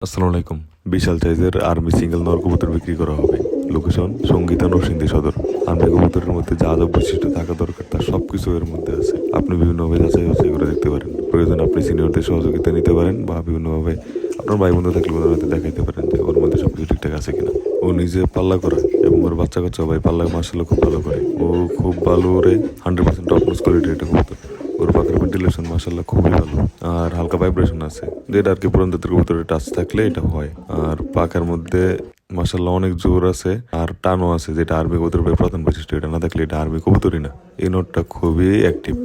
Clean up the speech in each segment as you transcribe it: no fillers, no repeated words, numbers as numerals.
আসসালামু আলাইকুম। বিশাল সাইজের আর্মি সিঙ্গেল নর কবুতর বিক্রি করা হবে। লোকেশন সঙ্গীতা নরসিংদী সদর। আর্মি কবুতরের মধ্যে যা যা বৈশিষ্ট্য থাকা দরকার তার সবকিছু এর মধ্যে আছে। আপনি বিভিন্নভাবে যাচাই বাছাই করে দেখতে পারেন। প্রয়োজন আপনি সিনিয়রদের সহযোগিতা নিতে পারেন বা বিভিন্নভাবে আপনার ভাই বন্ধু থাকলে ওনার হাতে দেখাইতে পারেন যে ওর মধ্যে সবকিছু ঠিকঠাক আছে কিনা। ও নিজে পাল্লা করা এবং ওর বাচ্চা কাচ্চা ভাই পাল্লা মার্শাল্লাহ খুব ভালো করে। ও খুব ভালো রে 100% টপ নোজ কোয়ালিটির একটা কবুতর। ওর পাখির ভেন্টিলেশন মাশাল্লাহ খুবই ভালো আর হালকা ভাইব্রেশন আছে, যেটা আর কি পুরান জাতের কবুতরের টাচ থাকলে এটা হয়। আর পাখার মধ্যে মাশাল্লাহ অনেক জোর আছে আর টানও আছে, যেটা আর্মি কবুতরের প্রধান বৈশিষ্ট্য। এটা না থাকলে এটা আর্মি কবুতরই না। এই নোটটা খুবই অ্যাক্টিভ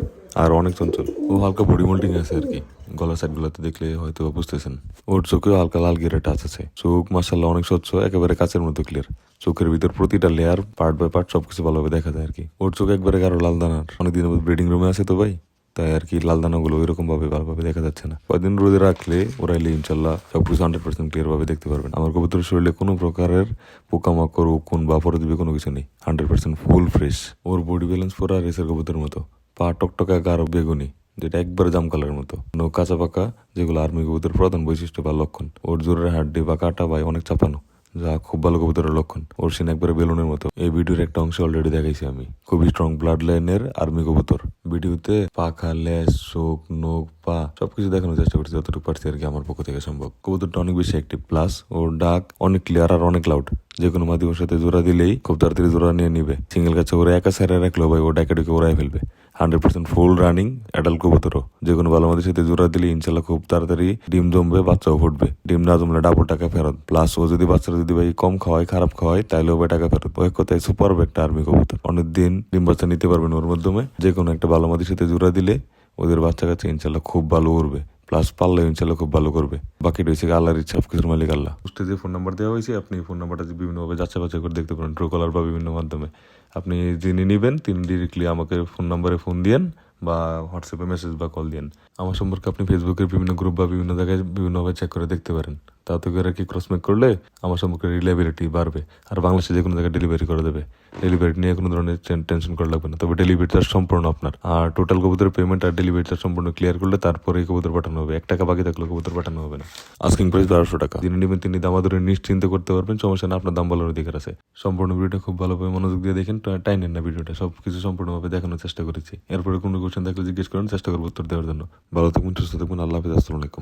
আর অনেক চঞ্চল। ও হালকা বডি মোল্ডিং আছে আর কি, গলা সাইড গুলাতে দেখলে হয়তো বুঝতেছেন। ওর চোখেও হালকা লাল গিরে টাচ আছে। চোখ মাশাল্লাহ অনেক স্বচ্ছ, একেবারে কাচের মতো ক্লিয়ার। চোখের ভিতর প্রতিটা লেয়ার পার্ট বাই পার্ট সবকিছু ভালোভাবে দেখা যায় আর কি। ওর চোখ একবারে গাঢ় লাল দানার। অনেকদিন ব্রিডিং রুমে আছে তো ভাই, তাই আর কি লাল দানাগুলো ওইরকম ভাবে ভালোভাবে দেখা যাচ্ছে না। কয়েকদিন রোদে রাখলে ওরাইলে ইনশাল্লাহ সবকিছু 100% ক্লিয়ার ভাবে দেখতে পারবেন। আমার কবুতরের শরীরে কোনো প্রকারের পোকামাকড় উকুন বা পরজীবী কোনো কিছু নেই। 100% ফুল ফ্রেশ। ওর বডি ব্যালেন্স পুরা রেসের কবুতরের মতো। পা টকটকা গাঢ় বেগুনি, যেটা একবার জাম কালারের মতো। নো কাঁচা পাকা, যেগুলো আর্মি কবুতরের প্রধান বৈশিষ্ট্য বা লক্ষণ। ওর জোরের হাড্ডি বা কাটা ভাই অনেক চাপানো, যা খুব ভালো কবুতরের লক্ষণ। ওর সিন একবারে বেলুনের মতো। এই ভিডিওর একটা অংশ অলরেডি দেখাইছি আমি। খুবই স্ট্রং ব্লাড লাইনের আর্মি কবুতর। ভিডিওতে পাখা, লেজ, চোখ, নখ, পা সবকিছু দেখানোর চেষ্টা করছি যতটুকু পারছি আর কি আমার পক্ষ থেকে সম্ভব। কবুতরটা অনেক বেশি অ্যাক্টিভ, প্লাস ওর ডাক অনেক ক্লিয়ার আর অনেক লাউড। যে কোনো মাধ্যমের সাথে জোড়া দিলেই খুব তাড়াতাড়ি জোড়া নিয়ে নিবে। সিঙ্গেল কাছে করে একা সাইডে রাখলেও ভাই ও ডাকে ডুকে ওরাই ফেলবে। 100% ফুল রানিং অ্যাডাল্ট কবুতরও। যে কোনো ভালো মাদের সাথে জোড়া দিলে ইনশাল্লাহ খুব তাড়াতাড়ি ডিম জমবে, বাচ্চাও ফুটবে। ডিম না জমলে ডাবল টাকা ফেরত। প্লাস ও যদি বাচ্চারা যদি ভাই কম খাওয়ায়, খারাপ খাওয়ায়, তাহলেও ভাই টাকা ফেরত। ওই কথায় সুপার একটা আর্মি কবুতর। অনেকদিন ডিম বাচ্চা নিতে পারবেন ওর মাধ্যমে। যে কোনো একটা ভালো মাদের সাথে জোড়া দিলে ওদের বাচ্চা কাছে ইনশাল্লাহ খুব ভালো উড়বে। প্লাস পাল্লা ইনশাল্লাহ খুব ভালো করবে। বাকিটা হচ্ছে আল্লাহর ইচ্ছা, সবকিছুর মালিক আল্লাহ। পোস্টে যে ফোন নাম্বার দেওয়া হয়েছে, আপনি ফোন নাম্বারটা বিভিন্নভাবে যাচাই বাছাই করে দেখতে পারেন, ট্রু কলার বা বিভিন্ন মাধ্যমে। আপনি যিনি নেবেন তিনি ডিরেক্টলি আমাকে ফোন নাম্বারে ফোন দিয়েন বা হোয়াটসঅ্যাপে মেসেজ বা কল দিয়েন। আমার সম্পর্কে আপনি ফেসবুকের বিভিন্ন গ্রুপ বা বিভিন্ন জায়গায় বিভিন্নভাবে চেক করে দেখতে পারেন। তাতে করে কি ক্রসমেক করলে আমার সম্পর্কে রিলায়েবিলিটি বাড়বে। আর বাংলাদেশে যে কোনো জায়গায় ডেলিভারি করে দেবে। ডেলিভারি নিয়ে কোনো ধরনের টেনশন করা লাগবে না। তবে ডেলিভারি চার্জ সম্পূর্ণ আপনার। আর টোটাল কবুতরের পেমেন্ট আর ডেলিভারি চার্জ সম্পূর্ণ ক্লিয়ার করলে তারপরে কবুতর পাঠানো হবে। 1 টাকা বাকি থাকলে কবুতর পাঠানো হবে না। আস্কিং প্রাইস 1200 টাকা। যিনি নেবেন তিনি দামাদরে নিশ্চিন্তে করতে পারবেন, সমস্যা না। আপনার দাম বলার অধিকার আছে। সম্পূর্ণ ভিডিওটা খুব ভালোভাবে মনোযোগ দিয়ে দেখেন, টাইনেন না ভিডিওটা। সবকিছু সম্পূর্ণভাবে দেখানোর চেষ্টা করেছি। এরপরে কোনো কোশ্চেন থাকলে জিজ্ঞেস করেন, চেষ্টা করবো উত্তর দেওয়ার জন্য। ভালো থাকবেন, সুস্থ থাকবেন। আল্লাহ হাফিজ। আসসালামু আলাইকুম।